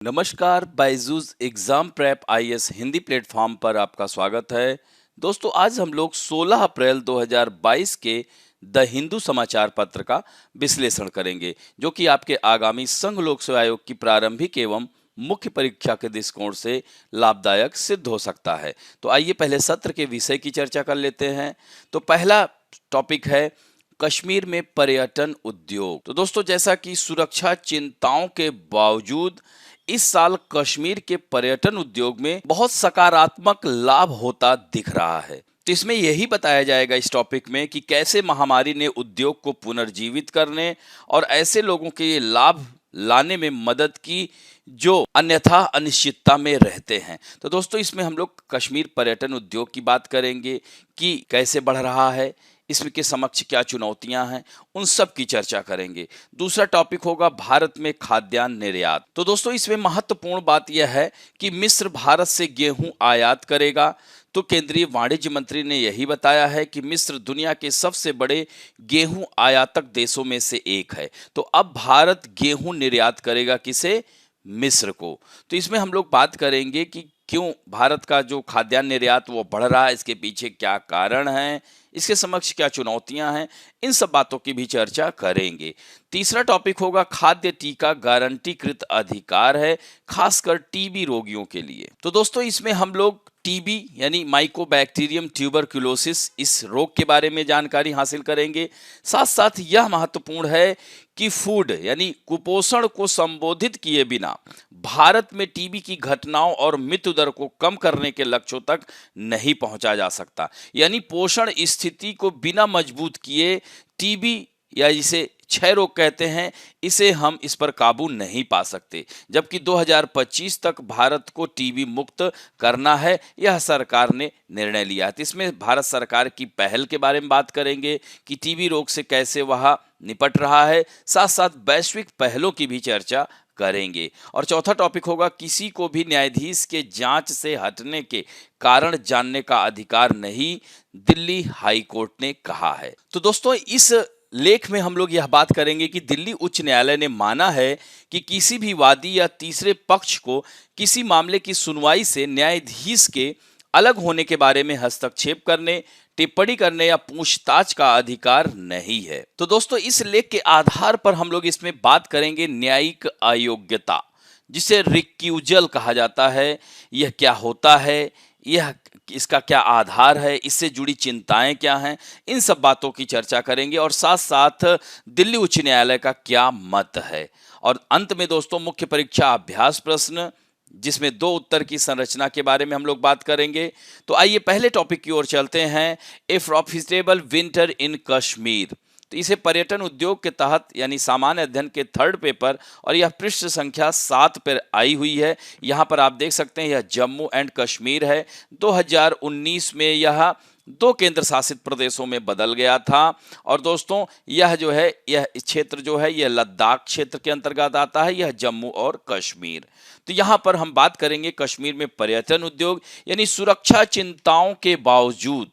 नमस्कार, Byju's exam prep IAS Hindi platform पर आपका स्वागत है। दोस्तों, आज हम लोग 16 अप्रैल 2022 के द हिंदू समाचार पत्र का विश्लेषण करेंगे, जो कि आपके आगामी संघ लोक सेवा आयोग की प्रारंभिक एवं मुख्य परीक्षा के दृष्टिकोण से लाभदायक सिद्ध हो सकता है। तो आइए पहले सत्र के विषय की चर्चा कर लेते हैं। तो पहला टॉपिक है कश्मीर में पर्यटन उद्योग। तो दोस्तों, जैसा कि सुरक्षा चिंताओं के बावजूद इस साल कश्मीर के पर्यटन उद्योग में बहुत सकारात्मक लाभ होता दिख रहा है। तो इसमें यही बताया जाएगा इस टॉपिक में कि कैसे महामारी ने उद्योग को पुनर्जीवित करने और ऐसे लोगों के लाभ लाने में मदद की जो अन्यथा अनिश्चितता में रहते हैं। तो दोस्तों, इसमें हम लोग कश्मीर पर्यटन उद्योग की बात करेंगे कि कैसे बढ़ रहा है, इसमें के समक्ष क्या चुनौतियां हैं, उन सब की चर्चा करेंगे। दूसरा टॉपिक होगा भारत में खाद्यान्न निर्यात। तो दोस्तों, इसमें महत्वपूर्ण बात यह है कि मिस्र भारत से गेहूं आयात करेगा। तो केंद्रीय वाणिज्य मंत्री ने यही बताया है कि मिस्र दुनिया के सबसे बड़े गेहूं आयातक देशों में से एक है। तो अब भारत गेहूं निर्यात करेगा किसे? मिस्र को। तो इसमें हम लोग बात करेंगे कि क्यों भारत का जो खाद्यान्न निर्यात वो बढ़ रहा है, इसके पीछे क्या कारण है, इसके समक्ष क्या चुनौतियां हैं, इन सब बातों की भी चर्चा करेंगे। तीसरा टॉपिक होगा खाद्य टीका गारंटीकृत अधिकार है, खासकर टीबी रोगियों के लिए। तो दोस्तों, इसमें हम लोग टीबी यानी माइकोबैक्टीरियम ट्यूबरक्यूलोसिस, इस रोग के बारे में जानकारी हासिल करेंगे। साथ साथ यह महत्वपूर्ण है कि फूड यानी कुपोषण को संबोधित किए बिना भारत में टीबी की घटनाओं और मृत्यु दर को कम करने के लक्ष्यों तक नहीं पहुंचा जा सकता। यानी पोषण स्थिति को बिना मजबूत किए टीबी या जिसे क्षय रोग कहते हैं, इसे हम इस पर काबू नहीं पा सकते। जबकि 2025 तक भारत को टीबी मुक्त करना है, यह सरकार ने निर्णय लिया है। तो इसमें भारत सरकार की पहल के बारे में बात करेंगे कि टीबी रोग से कैसे वह निपट रहा है। साथ साथ वैश्विक पहलों की भी चर्चा करेंगे। और चौथा टॉपिक होगा किसी को भी न्यायाधीश के जांच से हटने के कारण जानने का अधिकार नहीं, दिल्ली हाई कोर्ट ने कहा है। तो दोस्तों, इस लेख में हम लोग यह बात करेंगे कि दिल्ली उच्च न्यायालय ने माना है कि किसी भी वादी या तीसरे पक्ष को किसी मामले की सुनवाई से न्यायाधीश के अलग होने के बारे में हस्तक्षेप करने, टिप्पणी करने या पूछताछ का अधिकार नहीं है। तो दोस्तों, इस लेख के आधार पर हम लोग इसमें बात करेंगे न्यायिक अयोग्यता, जिसे रिक्यूजल कहा जाता है। यह क्या होता है, यह इसका क्या आधार है, इससे जुड़ी चिंताएं क्या हैं, इन सब बातों की चर्चा करेंगे। और साथ साथ दिल्ली उच्च न्यायालय का क्या मत है। और अंत में दोस्तों, मुख्य परीक्षा अभ्यास प्रश्न, जिसमें 2 उत्तर की संरचना के बारे में हम लोग बात करेंगे। तो आइए पहले टॉपिक की ओर चलते हैं, ए प्रॉफिटेबल विंटर इन कश्मीर। तो इसे पर्यटन उद्योग के तहत यानी सामान्य अध्ययन के 3rd पेपर, और यह पृष्ठ संख्या 7 पर आई हुई है। यहाँ पर आप देख सकते हैं यह जम्मू एंड कश्मीर है। 2019 में यह 2 केंद्र शासित प्रदेशों में बदल गया था। और दोस्तों, यह जो है, यह क्षेत्र जो है, यह लद्दाख क्षेत्र के अंतर्गत आता है, यह जम्मू और कश्मीर। तो यहाँ पर हम बात करेंगे कश्मीर में पर्यटन उद्योग यानी सुरक्षा चिंताओं के बावजूद,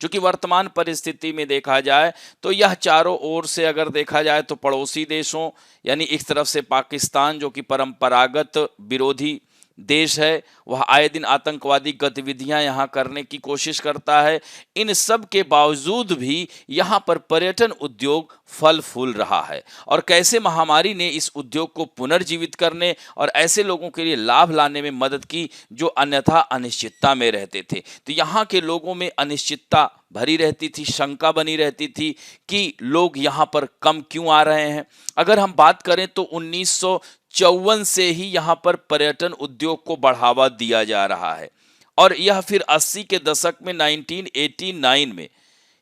क्योंकि वर्तमान परिस्थिति में देखा जाए तो यह चारों ओर से अगर देखा जाए तो पड़ोसी देशों यानी एक तरफ से पाकिस्तान, जो कि परंपरागत विरोधी देश है, वह आए दिन आतंकवादी गतिविधियां यहां करने की कोशिश करता है। इन सब के बावजूद भी यहां पर पर्यटन उद्योग फल फूल रहा है। और कैसे महामारी ने इस उद्योग को पुनर्जीवित करने और ऐसे लोगों के लिए लाभ लाने में मदद की जो अन्यथा अनिश्चितता में रहते थे। तो यहाँ के लोगों में अनिश्चितता भरी रहती थी, शंका बनी रहती थी कि लोग यहाँ पर कम क्यों आ रहे हैं। अगर हम बात करें तो 1954 से ही यहाँ पर पर्यटन उद्योग को बढ़ावा दिया जा रहा है। और यह फिर 80 के दशक में 1989 में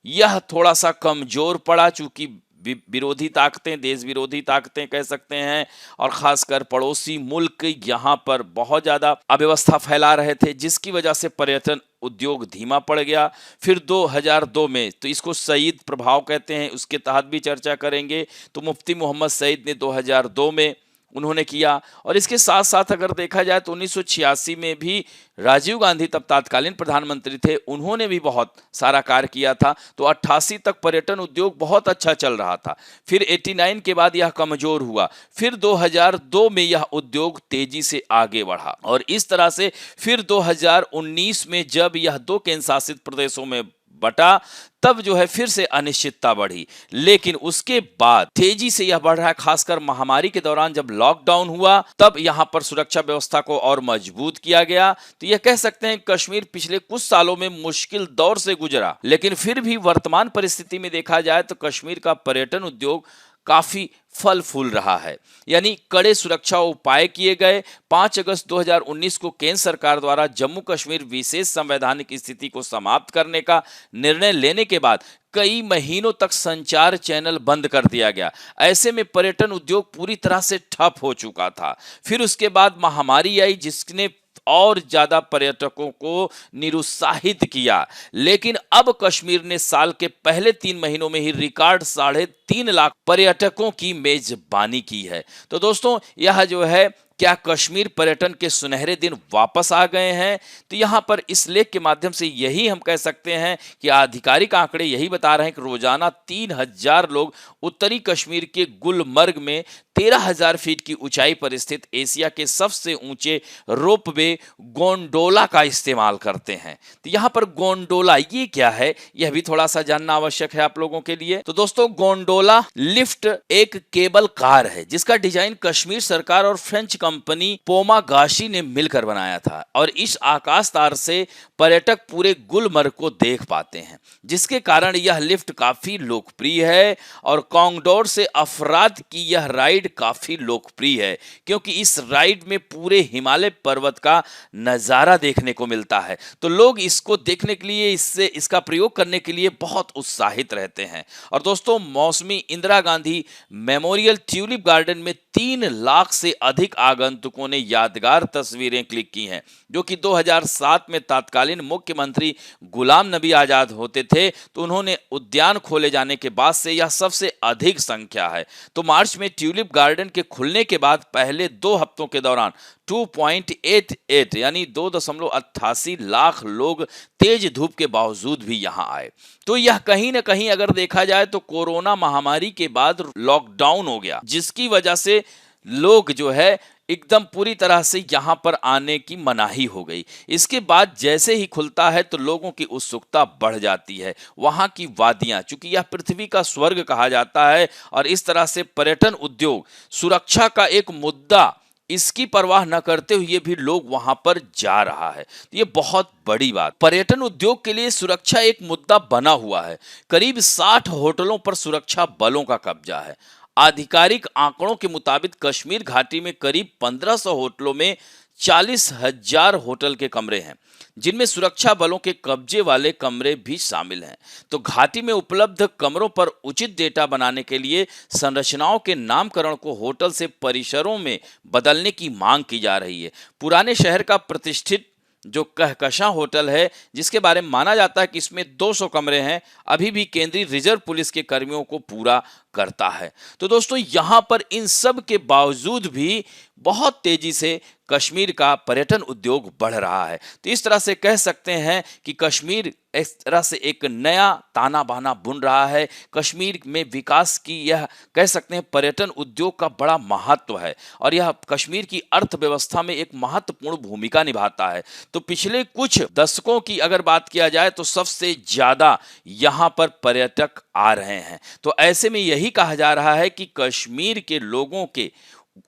यह थोड़ा सा कमजोर पड़ा, चूंकि विरोधी ताकतें, देश विरोधी ताकतें कह सकते हैं, और खासकर पड़ोसी मुल्क यहाँ पर बहुत ज़्यादा अव्यवस्था फैला रहे थे, जिसकी वजह से पर्यटन उद्योग धीमा पड़ गया। फिर 2002 में, तो इसको सईद प्रभाव कहते हैं, उसके तहत भी चर्चा करेंगे। तो मुफ्ती मोहम्मद सईद ने 2002 में उन्होंने किया। और इसके साथ साथ अगर देखा जाए तो 1986 में भी राजीव गांधी तब तत्कालीन प्रधानमंत्री थे, उन्होंने भी बहुत सारा कार्य किया था। तो 88 तक पर्यटन उद्योग बहुत अच्छा चल रहा था। फिर 89 के बाद यह कमजोर हुआ, फिर 2002 में यह उद्योग तेजी से आगे बढ़ा और इस तरह से फिर 2019 में जब यह 2 केंद्र शासित प्रदेशों में बटा, तब जो है फिर से अनिश्चितता बढ़ी। लेकिन उसके बाद तेजी से यह बढ़ रहा है, खासकर महामारी के दौरान जब लॉकडाउन हुआ तब यहां पर सुरक्षा व्यवस्था को और मजबूत किया गया। तो यह कह सकते हैं कश्मीर पिछले कुछ सालों में मुश्किल दौर से गुजरा, लेकिन फिर भी वर्तमान परिस्थिति में देखा जाए तो कश्मीर का पर्यटन उद्योग काफी फल फूल रहा है। यानी कड़े सुरक्षा उपाय किए गए। 5 अगस्त 2019 को केंद्र सरकार द्वारा जम्मू कश्मीर विशेष संवैधानिक स्थिति को समाप्त करने का निर्णय लेने के बाद कई महीनों तक संचार चैनल बंद कर दिया गया। ऐसे में पर्यटन उद्योग पूरी तरह से ठप हो चुका था। फिर उसके बाद महामारी आई जिसने और ज्यादा पर्यटकों को निरुत्साहित किया। लेकिन अब कश्मीर ने साल के पहले 3 महीनों में ही रिकॉर्ड 3.5 लाख पर्यटकों की मेजबानी की है। तो दोस्तों यह जो है क्या कश्मीर पर्यटन के सुनहरे दिन वापस आ गए हैं? तो यहाँ पर इस लेख के माध्यम से यही हम कह सकते हैं कि आधिकारिक आंकड़े यही बता रहे हैं कि रोजाना 3000 लोग उत्तरी कश्मीर के गुलमर्ग में 13,000 फीट की ऊंचाई पर स्थित एशिया के सबसे ऊंचे रोपवे गोंडोला का इस्तेमाल करते हैं। तो यहाँ पर गोंडोला ये क्या है, यह भी थोड़ा सा जानना आवश्यक है आप लोगों के लिए। तो दोस्तों गोंडोला लिफ्ट एक केबल कार है जिसका डिजाइन कश्मीर सरकार और फ्रेंच कंपनी पोमागाशी ने मिलकर बनाया था और इस आकाश तार से पर्यटक पूरे गुलमर्ग को देख पाते हैं, जिसके कारण यह लिफ्ट काफी लोकप्रिय है। और कॉन्डोर से अफराद की यह राइड काफी लोकप्रिय है क्योंकि इस राइड में पूरे हिमालय पर्वत का नजारा देखने को मिलता है। तो लोग इसको देखने के लिए इसका प्रयोग करने के लिए बहुत उत्साहित रहते हैं। और दोस्तों मौसमी Indira Gandhi memorial tulip garden में 3 लाख से अधिक आगंतुकों ने यादगार तस्वीरें क्लिक की हैं, जो कि 2007 में तत्कालीन मुख्यमंत्री गुलाम नबी आजाद होते थे। तो उन्होंने उद्यान खोले जाने के बाद से यह सबसे अधिक संख्या है। तो मार्च में ट्यूलिप गार्डन के खुलने के बाद पहले 2 हफ्तों के दौरान 2.88 यानी 2.88 लाख लोग तेज धूप के बावजूद भी यहां आए। तो यह कहीं ना कहीं अगर देखा जाए तो कोरोना महामारी के बाद लॉकडाउन हो गया, जिसकी वजह से लोग जो है एकदम पूरी तरह से यहां पर आने की मनाही हो गई। इसके बाद जैसे ही खुलता है तो लोगों की उत्सुकता बढ़ जाती है। वहां की वादियां, चूंकि यह पृथ्वी का स्वर्ग कहा जाता है और इस तरह से पर्यटन उद्योग सुरक्षा का एक मुद्दा, इसकी परवाह न करते हुए भी लोग वहां पर जा रहा है। तो ये बहुत बड़ी बात। पर्यटन उद्योग के लिए सुरक्षा एक मुद्दा बना हुआ है। करीब 60 होटलों पर सुरक्षा बलों का कब्जा है। आधिकारिक आंकड़ों के मुताबिक कश्मीर घाटी में करीब 1500 होटलों में 40,000 होटल के कमरे हैं, जिनमें सुरक्षा बलों के कब्जे वाले कमरे भी शामिल हैं। तो घाटी में उपलब्ध कमरों पर उचित डेटा बनाने के लिए संरचनाओं के नामकरण को होटल से परिसरों में बदलने की मांग की जा रही है। पुराने शहर का प्रतिष्ठित जो कहकशां होटल है, जिसके बारे में माना जाता है कि इसमें 200 कमरे हैं, अभी भी केंद्रीय रिजर्व पुलिस के कर्मियों को पूरा करता है। तो दोस्तों यहां पर इन सब के बावजूद भी बहुत तेजी से कश्मीर का पर्यटन उद्योग बढ़ रहा है। तो इस तरह से कह सकते हैं कि कश्मीर इस तरह से एक नया ताना बाना बुन रहा है। कश्मीर में विकास की यह कह सकते हैं पर्यटन उद्योग का बड़ा महत्व है और यह कश्मीर की अर्थव्यवस्था में एक महत्वपूर्ण भूमिका निभाता है। तो पिछले कुछ दशकों की अगर बात किया जाए तो सबसे ज्यादा यहां पर पर्यटक आ रहे हैं। तो ऐसे में यही कहा जा रहा है कि कश्मीर के लोगों के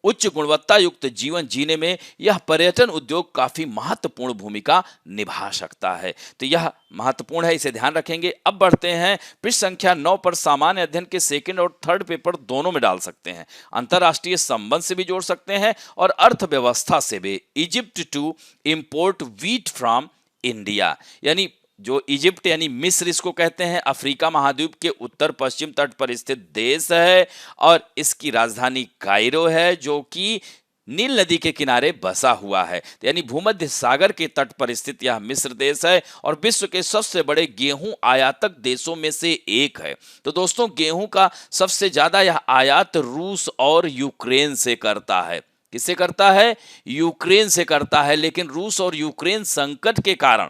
उच्च गुणवत्ता युक्त जीवन जीने में यह पर्यटन उद्योग काफी महत्वपूर्ण भूमिका निभा सकता है। तो यह महत्वपूर्ण है, इसे ध्यान रखेंगे। अब बढ़ते हैं पृष्ठ संख्या 9 पर। सामान्य अध्ययन के 2nd और 3rd पेपर दोनों में डाल सकते हैं, अंतरराष्ट्रीय संबंध से भी जोड़ सकते हैं और अर्थव्यवस्था से भी। Egypt to import wheat from India, यानी जो इजिप्ट यानी मिस्र इसको कहते हैं, अफ्रीका महाद्वीप के उत्तर पश्चिम तट पर स्थित देश है और इसकी राजधानी कायरो है, जो कि नील नदी के किनारे बसा हुआ है, यानी भूमध्य सागर के तट पर स्थित यह मिस्र देश है और विश्व के सबसे बड़े गेहूं आयातक देशों में से एक है। तो दोस्तों, गेहूं का सबसे ज्यादा यह आयात रूस और यूक्रेन से करता है। किससे करता है? यूक्रेन से करता है। लेकिन रूस और यूक्रेन संकट के कारण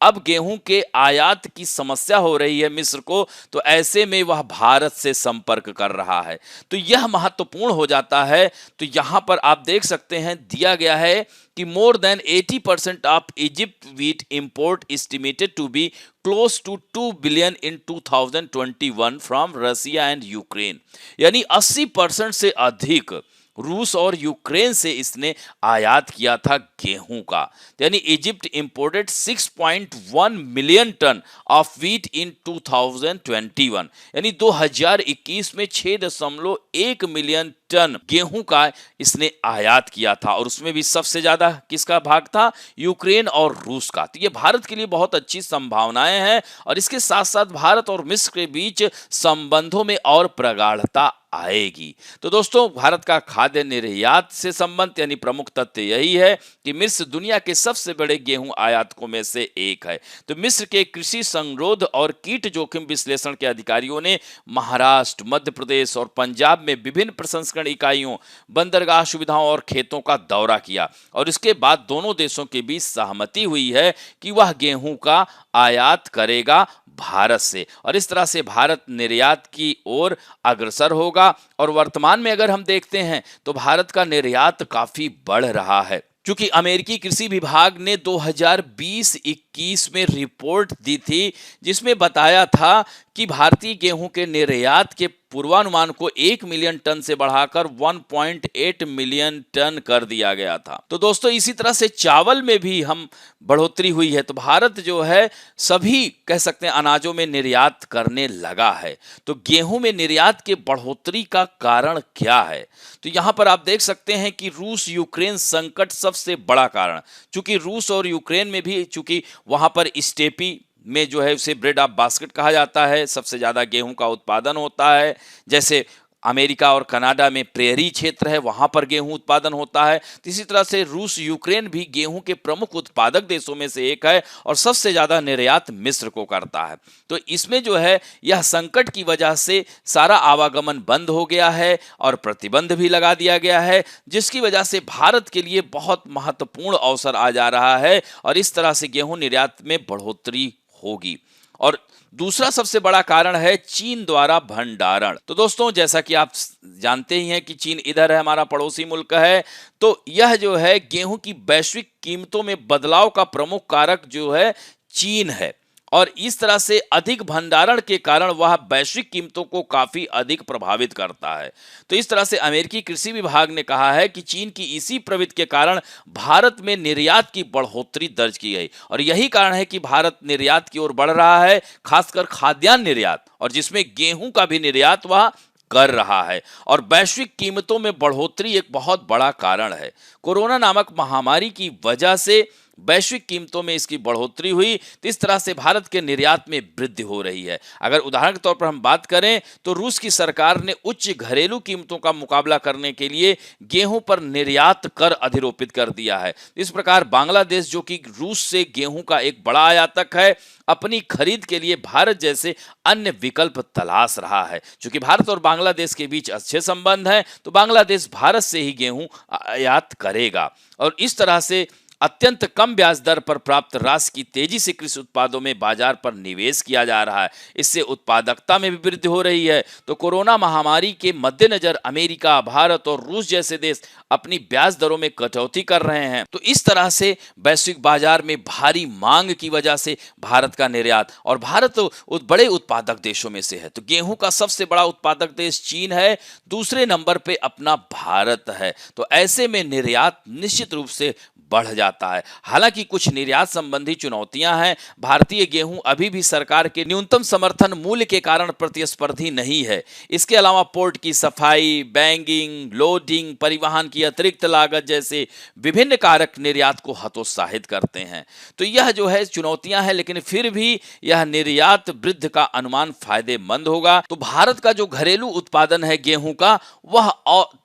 अब गेहूं के आयात की समस्या हो रही है मिस्र को, तो ऐसे में वह भारत से संपर्क कर रहा है। तो यह महत्वपूर्ण हो जाता है। तो यहां पर आप देख सकते हैं, दिया गया है कि more than 80% of Egypt wheat import estimated to be close to 2 billion in 2021 from Russia and Ukraine, यानी 80% से अधिक रूस और यूक्रेन से इसने आयात किया था गेहूं का। यानी Egypt imported 6.1 million ton of wheat in 2021, यानी 2021 में 6.1 मिलियन टन गेहूं का इसने आयात किया था, और उसमें भी सबसे ज्यादा किसका भाग था? यूक्रेन और रूस का। तो ये भारत के लिए बहुत अच्छी संभावनाएं हैं, और इसके साथ साथ भारत और मिस्र के बीच संबंधों में और प्रगाढ़ता आएगी। तो दोस्तों, भारत का खाद्य निर्यात से संबंध यानी प्रमुख तथ्य यही है कि मिस्र दुनिया के सबसे बड़े गेहूं आयातकों में से एक है। तो मिस्र के कृषि संरोध और कीट जोखिम विश्लेषण के अधिकारियों ने महाराष्ट्र, मध्य प्रदेश और पंजाब में विभिन्न प्रसंस्करण इकाइयों, बंदरगाह सुविधाओं और खेतों का दौरा किया, और इसके बाद दोनों देशों के बीच सहमति हुई है कि वह गेहूं का आयात करेगा भारत से, और इस तरह से भारत निर्यात की ओर अग्रसर होगा। और वर्तमान में अगर हम देखते हैं तो भारत का निर्यात काफी बढ़ रहा है, क्योंकि अमेरिकी कृषि विभाग ने 2020-21 में रिपोर्ट दी थी, जिसमें बताया था कि भारतीय गेहूं के निर्यात के पूर्वानुमान को 1 मिलियन टन से बढ़ाकर 1.8 मिलियन टन कर दिया गया था। तो दोस्तों, इसी तरह से चावल में भी हम बढ़ोतरी हुई है। तो भारत जो है सभी कह सकते हैं अनाजों में निर्यात करने लगा है। तो गेहूं में निर्यात के बढ़ोतरी का कारण क्या है? तो यहां पर आप देख सकते हैं कि रूस यूक्रेन संकट सबसे बड़ा कारण, चूंकि रूस और यूक्रेन में भी चूंकि वहां पर स्टेपी में जो है उसे ब्रेड ऑफ बास्केट कहा जाता है, सबसे ज्यादा गेहूं का उत्पादन होता है। जैसे अमेरिका और कनाडा में प्रेरी क्षेत्र है, वहां पर गेहूं उत्पादन होता है। तो इसी तरह से रूस यूक्रेन भी गेहूं के प्रमुख उत्पादक देशों में से एक है, और सबसे ज्यादा निर्यात मिस्र को करता है। तो इसमें जो है यह संकट की वजह से सारा आवागमन बंद हो गया है और प्रतिबंध भी लगा दिया गया है, जिसकी वजह से भारत के लिए बहुत महत्वपूर्ण अवसर आ जा रहा है, और इस तरह से गेहूं निर्यात में बढ़ोतरी होगी। और दूसरा सबसे बड़ा कारण है चीन द्वारा भंडारण। तो दोस्तों, जैसा कि आप जानते ही हैं कि चीन इधर है, हमारा पड़ोसी मुल्क है। तो यह जो है गेहूं की वैश्विक कीमतों में बदलाव का प्रमुख कारक जो है चीन है, और इस तरह से अधिक भंडारण के कारण वह वैश्विक कीमतों को काफी अधिक प्रभावित करता है। तो इस तरह से अमेरिकी कृषि विभाग ने कहा है कि चीन की इसी प्रवृत्ति के कारण भारत में निर्यात की बढ़ोतरी दर्ज की गई, और यही कारण है कि भारत निर्यात की ओर बढ़ रहा है, खासकर खाद्यान्न निर्यात, और जिसमें गेहूं का भी निर्यात वह कर रहा है। और वैश्विक कीमतों में बढ़ोतरी एक बहुत बड़ा कारण है। कोरोना नामक महामारी की वजह से वैश्विक कीमतों में इसकी बढ़ोतरी हुई, तो इस तरह से भारत के निर्यात में वृद्धि हो रही है। अगर उदाहरण के तौर पर हम बात करें तो रूस की सरकार ने उच्च घरेलू कीमतों का मुकाबला करने के लिए गेहूं पर निर्यात कर अधिरोपित कर दिया है। इस प्रकार बांग्लादेश, जो कि रूस से गेहूं का एक बड़ा आयातक है, अपनी खरीद के लिए भारत जैसे अन्य विकल्प तलाश रहा है। चूंकि भारत और बांग्लादेश के बीच अच्छे संबंध हैं, तो बांग्लादेश भारत से ही गेहूं आयात करेगा, और इस तरह से अत्यंत कम ब्याज दर पर प्राप्त राशि की तेजी से कृषि उत्पादों में बाजार पर निवेश किया जा रहा है। इससे उत्पादकता में भी वृद्धि हो रही है। तो कोरोना महामारी के मद्देनजर अमेरिका, भारत और रूस जैसे देश अपनी ब्याज दरों में कटौती कर रहे हैं। तो इस तरह से वैश्विक बाजार में भारी मांग की वजह से भारत का निर्यात, और भारत बड़े उत्पादक देशों में से है। तो गेहूं का सबसे बड़ा उत्पादक देश चीन है, दूसरे नंबर पे अपना भारत है। तो ऐसे में निर्यात निश्चित रूप से बढ़ जाता है। हालांकि कुछ निर्यात संबंधी चुनौतियां हैं। भारतीय गेहूं अभी भी सरकार के न्यूनतम समर्थन मूल्य के कारण प्रतिस्पर्धी नहीं है। इसके अलावा पोर्ट की सफाई, बैंकिंग, लोडिंग, परिवहन की अतिरिक्त लागत जैसे विभिन्न कारक निर्यात को हतोत्साहित करते हैं। तो यह जो है चुनौतियां हैं, लेकिन फिर भी यह निर्यात वृद्धि का अनुमान फायदेमंद होगा। तो भारत का जो घरेलू उत्पादन है गेहूं का, वह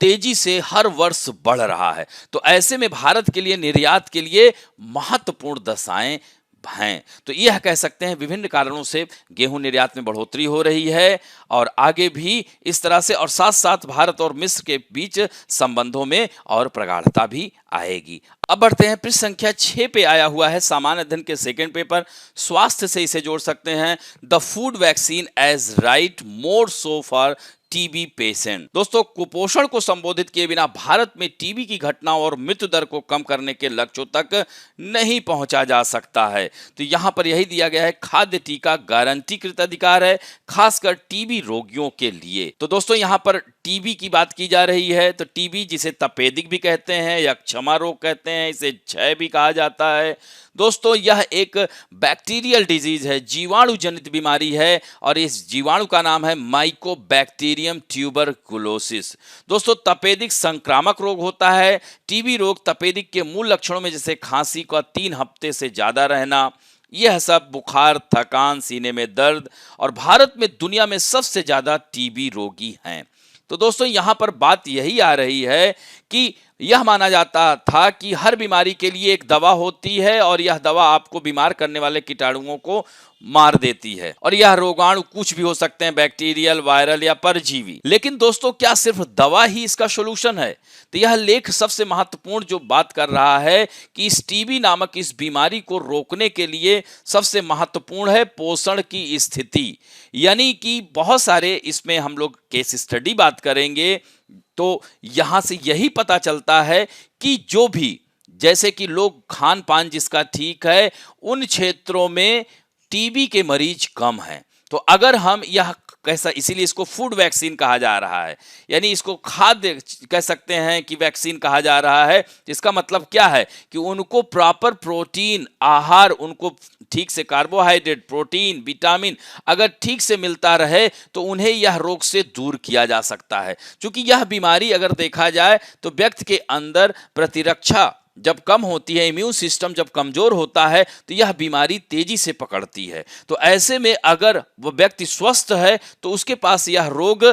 तेजी से हर वर्ष बढ़ रहा है। तो ऐसे में भारत के लिए निर्यात के लिए महत्वपूर्ण दशाएं हैं। तो यह कह सकते हैं विभिन्न कारणों से गेहूं निर्यात में बढ़ोतरी हो रही है और आगे भी इस तरह से, और साथ साथ भारत और मिस्र के बीच संबंधों में और प्रगाढ़ता भी आएगी। अब बढ़ते हैं पृष्ठ संख्या 6 पे आया हुआ है सामान्य अध्ययन के सेकंड पेपर। स्वास्थ्य से इसे जोड़ सकते हैं, the food vaccine as right more so for TB patient. दोस्तों, कुपोषण को संबोधित किए बिना भारत में टीबी की घटनाओं और मृत्यु दर को कम करने के लक्ष्यों तक नहीं पहुंचा जा सकता है। तो यहां पर यही दिया गया है, खाद्य टीका गारंटीकृत अधिकार है, खासकर टीबी रोगियों के लिए। तो दोस्तों, यहां पर टीबी की बात की जा रही है। तो टीबी जिसे तपेदिक भी कहते हैं या क्षमा रोग कहते हैं, इसे क्षय भी कहा जाता है। दोस्तों, यह एक बैक्टीरियल डिजीज है, जीवाणु जनित बीमारी है और इस जीवाणु का नाम है माइकोबैक्टीरियम ट्यूबरकुलोसिस। दोस्तों, तपेदिक संक्रामक रोग होता है। टीबी रोग तपेदिक के मूल लक्षणों में जैसे खांसी का 3 हफ्ते से ज्यादा रहना, यह सब बुखार, थकान, सीने में दर्द, और भारत में दुनिया में सबसे ज्यादा टीबी रोगी हैं। तो दोस्तों, यहां पर बात यही आ रही है कि यह माना जाता था कि हर बीमारी के लिए एक दवा होती है और यह दवा आपको बीमार करने वाले कीटाणुओं को मार देती है, और यह रोगाणु कुछ भी हो सकते हैं, बैक्टीरियल, वायरल या परजीवी। लेकिन दोस्तों, क्या सिर्फ दवा ही इसका सॉल्यूशन है? तो यह लेख सबसे महत्वपूर्ण जो बात कर रहा है कि इस टीबी नामक इस बीमारी को रोकने के लिए सबसे महत्वपूर्ण है पोषण की स्थिति। यानी कि बहुत सारे इसमें हम लोग केस स्टडी बात करेंगे तो यहां से यही पता चलता है कि जो भी, जैसे कि लोग खान पान जिसका ठीक है, उन क्षेत्रों में टीबी के मरीज कम हैं। तो अगर हम यह कैसा, इसीलिए इसको फूड वैक्सीन कहा जा रहा है, यानी इसको खाद्य कह सकते हैं कि वैक्सीन कहा जा रहा है। इसका मतलब क्या है कि उनको प्रॉपर प्रोटीन आहार, उनको ठीक से कार्बोहाइड्रेट, प्रोटीन, विटामिन अगर ठीक से मिलता रहे तो उन्हें यह रोग से दूर किया जा सकता है। क्योंकि यह बीमारी अगर देखा जाए तो व्यक्ति के अंदर प्रतिरक्षा जब कम होती है, इम्यून सिस्टम जब कमजोर होता है, तो यह बीमारी तेजी से पकड़ती है। तो ऐसे में अगर वह व्यक्ति स्वस्थ है तो उसके पास यह रोग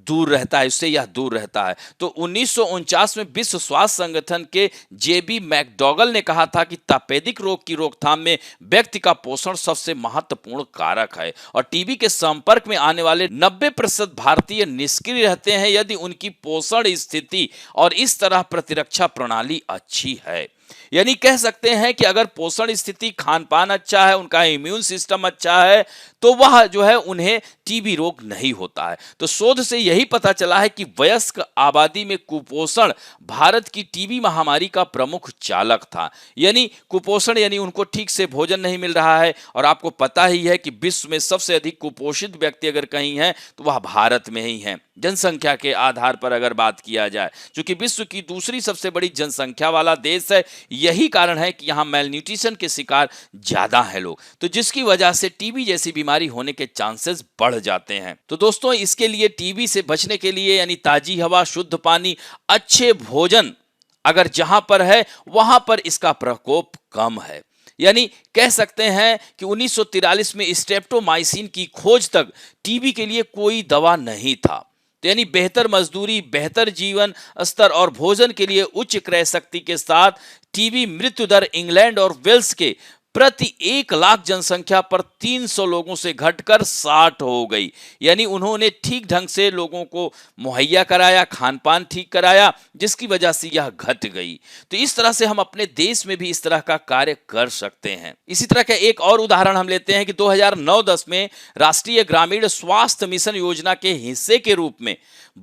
दूर रहता है, उससे यह दूर रहता है। तो 1949 में विश्व स्वास्थ्य संगठन के जेबी मैकडॉगल ने कहा था कि तपेदिक रोग की रोकथाम में व्यक्ति का पोषण सबसे महत्वपूर्ण कारक है, और टीबी के संपर्क में आने वाले 90% भारतीय निष्क्रिय रहते हैं यदि उनकी पोषण स्थिति और इस तरह प्रतिरक्षा प्रणाली अच्छी है। यानी कह सकते हैं कि अगर पोषण स्थिति, खान पान अच्छा है, उनका इम्यून सिस्टम अच्छा है, तो वह जो है उन्हें टीबी रोग नहीं होता है। तो शोध से यही पता चला है कि वयस्क आबादी में कुपोषण भारत की टीबी महामारी का प्रमुख चालक था। यानी कुपोषण यानी उनको ठीक से भोजन नहीं मिल रहा है, और आपको पता ही है कि विश्व में सबसे अधिक कुपोषित व्यक्ति अगर कहीं है तो वह भारत में ही है, जनसंख्या के आधार पर अगर बात किया जाए। क्योंकि विश्व की दूसरी सबसे बड़ी जनसंख्या वाला देश है, यही कारण है कि यहाँ मेलन्यूट्रिशन के शिकार ज्यादा है लोग, तो जिसकी वजह से टीबी जैसी बीमारी होने के चांसेस बढ़ जाते हैं। तो दोस्तों, इसके लिए टीबी से बचने के लिए यानी ताजी हवा, शुद्ध पानी, अच्छे भोजन अगर जहां पर है वहां पर इसका प्रकोप कम है। यानी कह सकते हैं कि 1943 में स्ट्रेप्टोमाइसिन की खोज तक टीबी के लिए कोई दवा नहीं था। तो यानी बेहतर मजदूरी, बेहतर जीवन स्तर और भोजन के लिए उच्च क्रय शक्ति के साथ टीबी मृत्यु दर इंग्लैंड और वेल्स के प्रति 1 लाख जनसंख्या पर 300 लोगों से घटकर 60 हो गई। यानी उन्होंने ठीक ढंग से लोगों को मुहैया कराया, खान पान ठीक कराया, जिसकी वजह से यह घट गई। तो इस तरह से हम अपने देश में भी इस तरह का कार्य कर सकते हैं। इसी तरह का एक और उदाहरण हम लेते हैं कि 2009-10 में राष्ट्रीय ग्रामीण स्वास्थ्य मिशन योजना के हिस्से के रूप में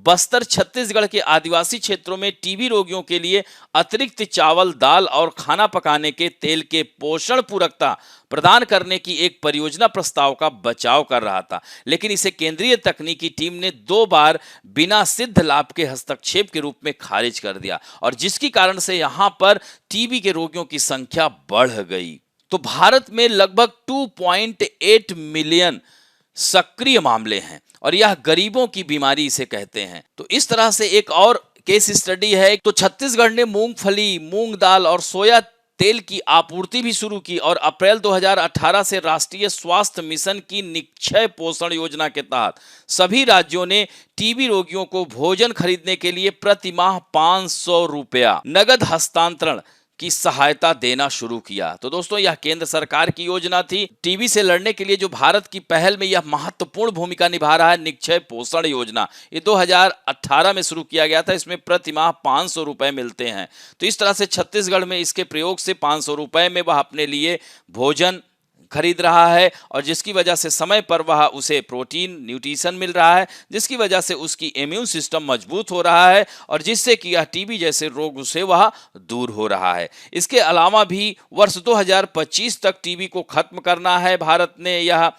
बस्तर, छत्तीसगढ़ के आदिवासी क्षेत्रों में टीबी रोगियों के लिए अतिरिक्त चावल, दाल और खाना पकाने के तेल के पोषण पूरक पूरकता प्रदान करने की एक परियोजना प्रस्ताव का बचाव कर रहा था, लेकिन इसे केंद्रीय तकनीकी टीम ने 2 बार बिना सिद्ध लाभ के हस्तक्षेप के रूप में खारिज कर दिया, और जिसके कारण से यहां पर टीबी के रोगियों की संख्या बढ़ गई। तो भारत में लगभग 2.8 मिलियन सक्रिय मामले हैं और यह गरीबों की बीमारी इसे कहते हैं। तो इस तरह से एक और केस स्टडी है। तो छत्तीसगढ़ ने मूंगफली, मूंग दाल और सोया तेल की आपूर्ति भी शुरू की और अप्रैल 2018 से राष्ट्रीय स्वास्थ्य मिशन की निक्षय पोषण योजना के तहत सभी राज्यों ने टीबी रोगियों को भोजन खरीदने के लिए प्रति माह 500 रुपया नगद हस्तांतरण की सहायता देना शुरू किया। तो दोस्तों, यह केंद्र सरकार की योजना थी। टीबी से लड़ने के लिए जो भारत की पहल में यह महत्वपूर्ण भूमिका निभा रहा है, निक्षय पोषण योजना, ये 2018 में शुरू किया गया था। इसमें प्रति माह 500 रुपए मिलते हैं। तो इस तरह से छत्तीसगढ़ में इसके प्रयोग से 500 रुपए में वह अपने लिए भोजन खरीद रहा है और जिसकी वजह से समय पर वह उसे प्रोटीन, न्यूट्रिशन मिल रहा है, जिसकी वजह से उसकी इम्यून सिस्टम मजबूत हो रहा है और जिससे कि यह टीबी जैसे रोग से वह दूर हो रहा है। इसके अलावा भी वर्ष 2025 तक टीबी को खत्म करना है। भारत ने यह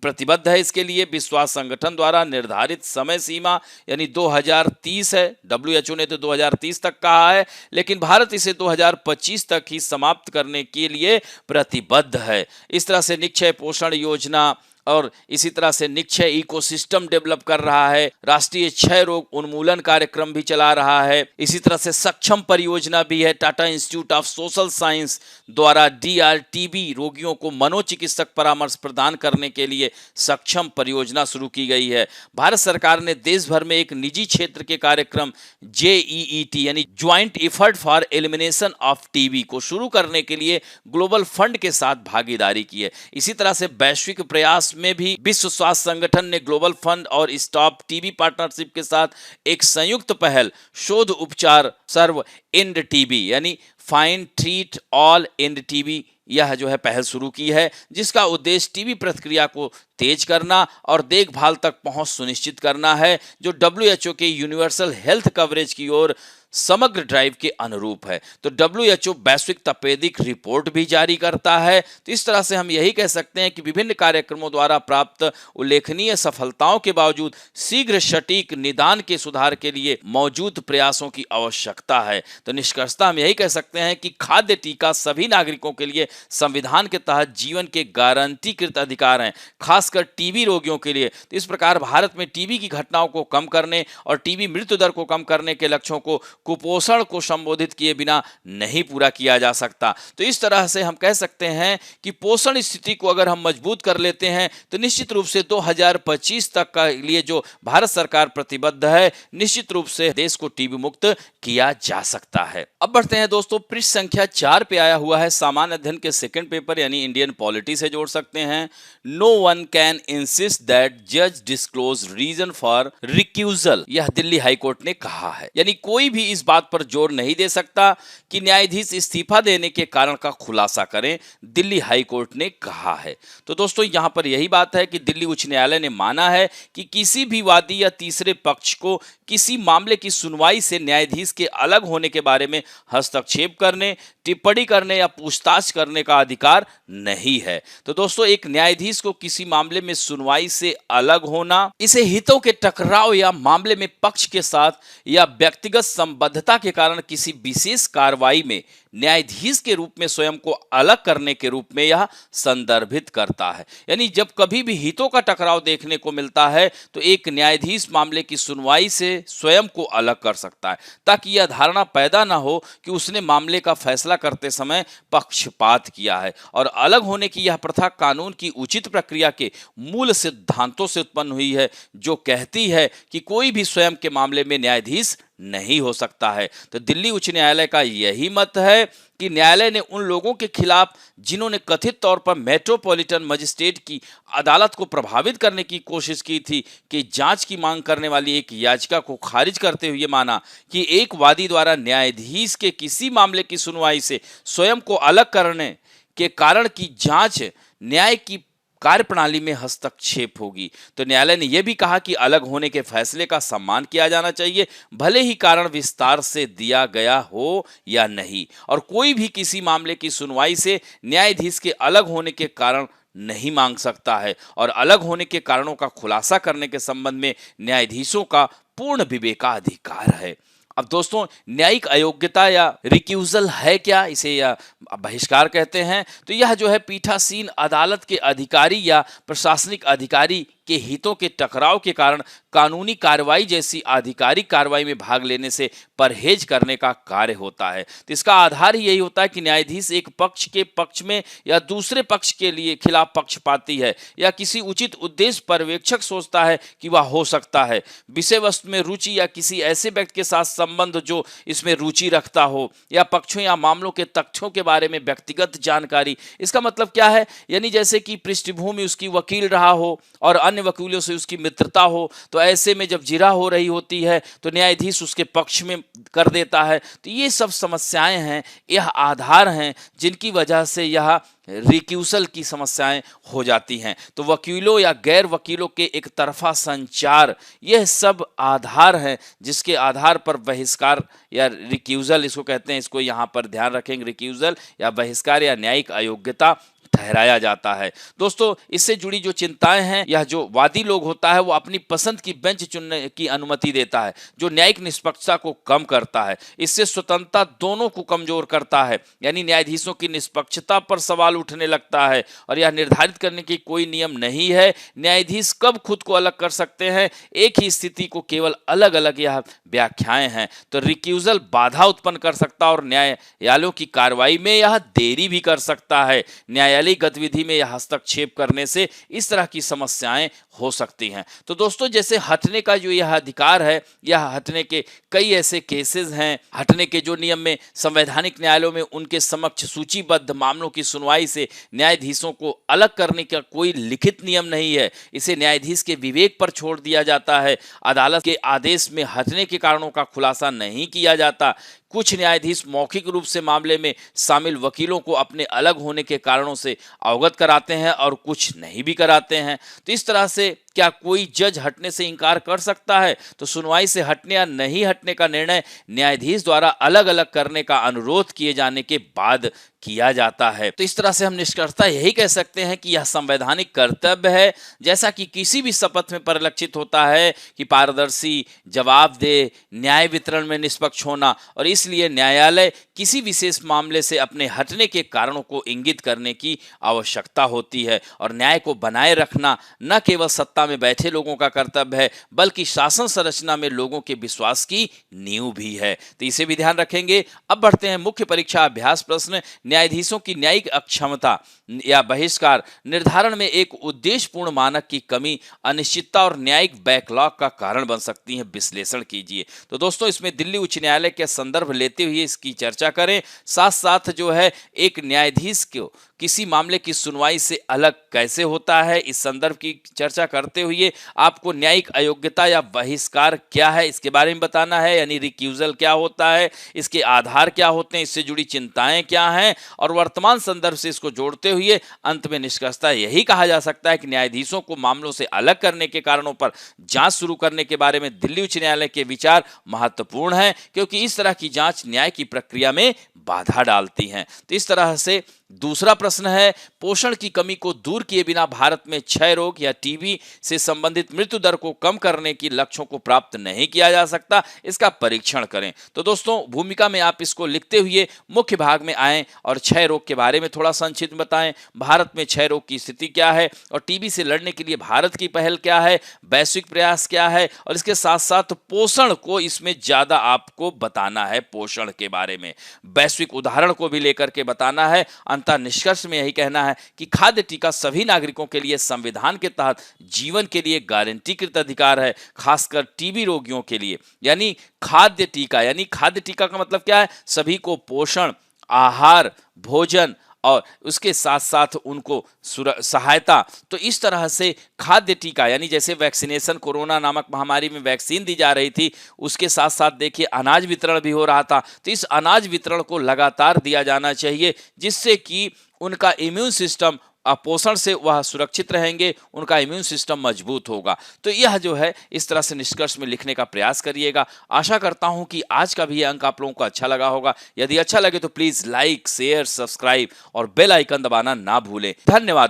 प्रतिबद्ध है। इसके लिए विश्व संगठन द्वारा निर्धारित समय सीमा यानी 2030 है। WHO ने तो 2030 तक कहा है, लेकिन भारत इसे 2025 तक ही समाप्त करने के लिए प्रतिबद्ध है। इस तरह से निक्षय पोषण योजना और इसी तरह से निक्षय इकोसिस्टम डेवलप कर रहा है। राष्ट्रीय क्षय रोग उन्मूलन कार्यक्रम भी चला रहा है। इसी तरह से सक्षम परियोजना भी है। Tata institute of social science द्वारा DRTB रोगियों को मनोचिकित्सक परामर्श प्रदान करने के लिए सक्षम परियोजना शुरू की गई है। भारत सरकार ने देश भर में एक निजी क्षेत्र के कार्यक्रम JEET यानी joint effort for elimination of TB को शुरू करने के लिए ग्लोबल फंड के साथ भागीदारी की है। इसी तरह से वैश्विक प्रयास में भी विश्व स्वास्थ्य संगठन ने ग्लोबल फंड और स्टॉप टीबी पार्टनरशिप के साथ एक संयुक्त पहल शोध उपचार सर्व एंड टीबी यानी find treat all end TB यह जो है पहल शुरू की है, जिसका उद्देश्य टीबी प्रतिक्रिया को तेज करना और देखभाल तक पहुंच सुनिश्चित करना है, जो WHO के यूनिवर्सल हेल्थ कवरेज की ओर समग्र ड्राइव के अनुरूप है। तो WHO वैश्विक तपेदिक रिपोर्ट भी जारी करता है। तो इस तरह से हम यही कह सकते हैं कि विभिन्न कार्यक्रमों द्वारा प्राप्त उल्लेखनीय सफलताओं के बावजूद शीघ्र सटीक निदान के सुधार के लिए मौजूद प्रयासों की आवश्यकता है। तो निष्कर्षतः हम यही कह सकते हैं कि खाद्य टीका सभी नागरिकों के लिए संविधान के तहत जीवन के गारंटीकृत अधिकार हैं, खासकर टीबी रोगियों के लिए। तो इस प्रकार भारत में टीबी की घटनाओं को कम करने और टीबी मृत्यु दर को कम करने के लक्ष्यों को कुपोषण को संबोधित किए बिना नहीं पूरा किया जा सकता। तो इस तरह से हम कह सकते हैं कि पोषण स्थिति को अगर हम मजबूत कर लेते हैं तो निश्चित रूप से 2025 तक का लिए जो भारत सरकार प्रतिबद्ध है, निश्चित रूप से देश को टीबी मुक्त किया जा सकता है। अब बढ़ते हैं दोस्तों, पृष्ठ संख्या 4 पे आया हुआ है सामान्य अध्ययन के सेकंड पेपर यानी इंडियन पॉलिटी से जोड़ सकते हैं। No one can insist that जज डिस्क्लोज रीजन फॉर रिक्यूजल, यह दिल्ली हाईकोर्ट ने कहा है। यानी कोई भी इस बात पर जोर नहीं दे सकता कि न्यायाधीश इस्तीफा देने के कारण का खुलासा करें, दिल्ली हाईकोर्ट ने कहा है। तो दोस्तों, यहां पर यही बात है कि दिल्ली उच्च न्यायालय ने माना है कि किसी भी वादी या तीसरे पक्ष को किसी मामले की सुनवाई से न्यायाधीश के अलग होने के बारे में हस्तक्षेप करने, टिप्पणी करने या पूछताछ करने का अधिकार नहीं है। तो दोस्तों, एक न्यायाधीश को किसी मामले में सुनवाई से अलग होना, इसे हितों के टकराव या मामले में पक्ष के साथ या व्यक्तिगत संबद्धता के कारण किसी विशेष कार्रवाई में न्यायाधीश के रूप में स्वयं को अलग करने के रूप में यह संदर्भित करता है। यानी जब कभी भी हितों का टकराव देखने को मिलता है तो एक न्यायाधीश मामले की सुनवाई से स्वयं को अलग कर सकता है, ताकि यह धारणा पैदा ना हो कि उसने मामले का फैसला करते समय पक्षपात किया है। और अलग होने की यह प्रथा कानून की उचित प्रक्रिया के मूल सिद्धांतों से उत्पन्न हुई है, जो कहती है कि कोई भी स्वयं के मामले में न्यायाधीश नहीं हो सकता है। तो दिल्ली उच्च न्यायालय का यही मत है कि न्यायालय ने उन लोगों के खिलाफ जिन्होंने कथित तौर पर मेट्रोपॉलिटन मजिस्ट्रेट की अदालत को प्रभावित करने की कोशिश की थी कि जांच की मांग करने वाली एक याचिका को खारिज करते हुए माना कि एक वादी द्वारा न्यायाधीश के किसी मामले की सुनवाई से स्वयं को अलग करने के कारण की जांच न्याय की कार्यप्रणाली में हस्तक्षेप होगी। तो न्यायालय ने यह भी कहा कि अलग होने के फैसले का सम्मान किया जाना चाहिए, भले ही कारण विस्तार से दिया गया हो या नहीं। और कोई भी किसी मामले की सुनवाई से न्यायाधीश के अलग होने के कारण नहीं मांग सकता है, और अलग होने के कारणों का खुलासा करने के संबंध में न्यायाधीशों का पूर्ण विवेकाधिकार है। अब दोस्तों, न्यायिक अयोग्यता या रिक्यूजल है क्या, इसे या बहिष्कार कहते हैं। तो यह जो है पीठासीन अदालत के अधिकारी या प्रशासनिक अधिकारी के हितों के टकराव के कारण कानूनी कार्रवाई जैसी आधिकारिक कार्रवाई में भाग लेने से परहेज करने का कार्य होता है। तो इसका आधार ही यही होता है कि न्यायाधीश एक पक्ष के पक्ष में या दूसरे पक्ष के लिए खिलाफ पक्षपाती है, या किसी उचित उद्देश्य पर्यवेक्षक सोचता है कि वह हो सकता है, विषय वस्तु में रुचि या किसी ऐसे व्यक्ति के साथ संबंध जो इसमें रुचि रखता हो, या पक्षों या मामलों के तथ्यों के बारे में व्यक्तिगत जानकारी। इसका मतलब क्या है, यानी जैसे कि पृष्ठभूमि उसकी वकील रहा हो और अन्य वकीलों से उसकी मित्रता हो, तो ऐसे में जब जिरह हो रही होती है तो न्यायाधीश उसके पक्ष में कर देता है। तो ये सब समस्याएं हैं, यह आधार हैं जिनकी वजह से यह रिक्यूसल की समस्याएं हो जाती हैं। तो वकीलों या गैर वकीलों के एक तरफा संचार, यह सब आधार हैं जिसके आधार पर बहिष्कार या रिक्यूजल इसको कहते हैं, इसको यहाँ पर ध्यान रखेंगे, रिक्यूजल या बहिष्कार या न्यायिक अयोग्यता ठहराया जाता है। दोस्तों, इससे जुड़ी जो चिंताएं हैं, यह जो वादी लोग होता है वो अपनी पसंद की बेंच चुनने की अनुमति देता है, जो न्यायिक निष्पक्षता को कम करता है। इससे स्वतंत्रता दोनों को कमजोर करता है, यानी न्यायाधीशों की निष्पक्षता पर सवाल उठने लगता है, और यह निर्धारित करने की कोई नियम नहीं है न्यायाधीश कब खुद को अलग कर सकते हैं। एक ही स्थिति को केवल अलग अलग यह व्याख्याएं हैं। तो रिक्यूजल बाधा उत्पन्न कर सकता है और न्यायालयों की कार्रवाई में यह देरी भी कर सकता है। न्यायालय गतिविधि में यह हस्तक्षेप करने से इस तरह की समस्याएं हो सकती हैं। तो दोस्तों, जैसे हटने का जो यह अधिकार है, यह हटने के कई ऐसे केसेस हैं, हटने के जो नियम में संवैधानिक न्यायालयों में उनके समक्ष सूचीबद्ध मामलों की सुनवाई से न्यायाधीशों को अलग करने का कोई लिखित नियम नहीं है। इसे न्यायाधीश के विवेक पर छोड़ दिया जाता है। अदालत के आदेश में हटने के कारणों का खुलासा नहीं किया जाता। कुछ न्यायाधीश मौखिक रूप से मामले में शामिल वकीलों को अपने अलग होने के कारणों से अवगत कराते हैं और कुछ नहीं भी कराते हैं। तो इस तरह से क्या कोई जज हटने से इनकार कर सकता है? तो सुनवाई से हटने या नहीं हटने का निर्णय न्यायाधीश द्वारा अलग अलग करने का अनुरोध किए जाने के बाद किया जाता है। तो इस तरह से हम निष्कर्षतः यही कह सकते हैं कि यह संवैधानिक कर्तव्य है, जैसा कि किसी भी शपथ में परिलक्षित होता है कि पारदर्शी, जवाबदेह, न्याय वितरण में निष्पक्ष होना, और इसलिए न्यायालय किसी विशेष मामले से अपने हटने के कारणों को इंगित करने की आवश्यकता होती है। और न्याय को बनाए रखना न केवल सत्ता में बैठे लोगों का कर्तव्य है, बल्कि शासन संरचना में लोगों के विश्वास की नींव भी है। तो इसे भी ध्यान रखेंगे। अब बढ़ते हैं मुख्य परीक्षा अभ्यास प्रश्न। न्यायाधीशों की न्यायिक अक्षमता या बहिष्कार निर्धारण में एक उद्देश्यपूर्ण मानक की कमी, अनिश्चितता और न्यायिक बैकलॉग का कारण बन सकती है। विश्लेषण कीजिए। तो दोस्तों, इसमें दिल्ली उच्च न्यायालय के संदर्भ लेते हुए इसकी चर्चा करें। साथ साथ जो है एक न्यायाधीश को किसी मामले की सुनवाई से अलग कैसे होता है, इस संदर्भ की चर्चा करते हुए आपको न्यायिक अयोग्यता या बहिष्कार क्या है इसके बारे में बताना है, यानी रिक्यूजल क्या होता है, इसके आधार क्या होते हैं, इससे जुड़ी चिंताएं क्या हैं, और वर्तमान संदर्भ से इसको जोड़ते हुए अंत में निष्कर्षता यही कहा जा सकता है कि न्यायाधीशों को मामलों से अलग करने के कारणों पर जांच शुरू करने के बारे में दिल्ली उच्च न्यायालय के विचार महत्वपूर्ण हैं, क्योंकि इस तरह की जांच न्याय की प्रक्रिया में बाधा डालती हैं। तो इस तरह से दूसरा प्रश्न है, पोषण की कमी को दूर किए बिना भारत में क्षय रोग या टीबी से संबंधित मृत्यु दर को कम करने की लक्ष्यों को प्राप्त नहीं किया जा सकता, इसका परीक्षण करें। तो दोस्तों, भूमिका में आप इसको लिखते हुए मुख्य भाग में आएं और क्षय रोग के बारे में थोड़ा संक्षिप्त बताएं। भारत में क्षय रोग की स्थिति क्या है और टीबी से लड़ने के लिए भारत की पहल क्या है, वैश्विक प्रयास क्या है, और इसके साथ साथ पोषण को इसमें ज्यादा आपको बताना है। पोषण के बारे में वैश्विक उदाहरण को भी लेकर के बताना है। अंततः निष्कर्ष में यही कहना है कि खाद्य टीका सभी नागरिकों के लिए संविधान के तहत जीवन के लिए गारंटीकृत अधिकार है, खासकर टीबी रोगियों के लिए। यानी खाद्य टीका का मतलब क्या है? सभी को पोषण, आहार, भोजन और उसके साथ साथ उनको सहायता। तो इस तरह से खाद्य टीका, यानी जैसे वैक्सीनेशन, कोरोना नामक महामारी में वैक्सीन दी जा रही थी, उसके साथ साथ देखिए अनाज वितरण भी हो रहा था। तो इस अनाज वितरण को लगातार दिया जाना चाहिए, जिससे कि उनका इम्यून सिस्टम अपोषण से वह सुरक्षित रहेंगे, उनका इम्यून सिस्टम मजबूत होगा। तो यह जो है इस तरह से निष्कर्ष में लिखने का प्रयास करिएगा। आशा करता हूं कि आज का भी ये अंक आप लोगों को अच्छा लगा होगा। यदि अच्छा लगे तो प्लीज लाइक, शेयर, सब्सक्राइब और बेल आइकन दबाना ना भूलें। धन्यवाद।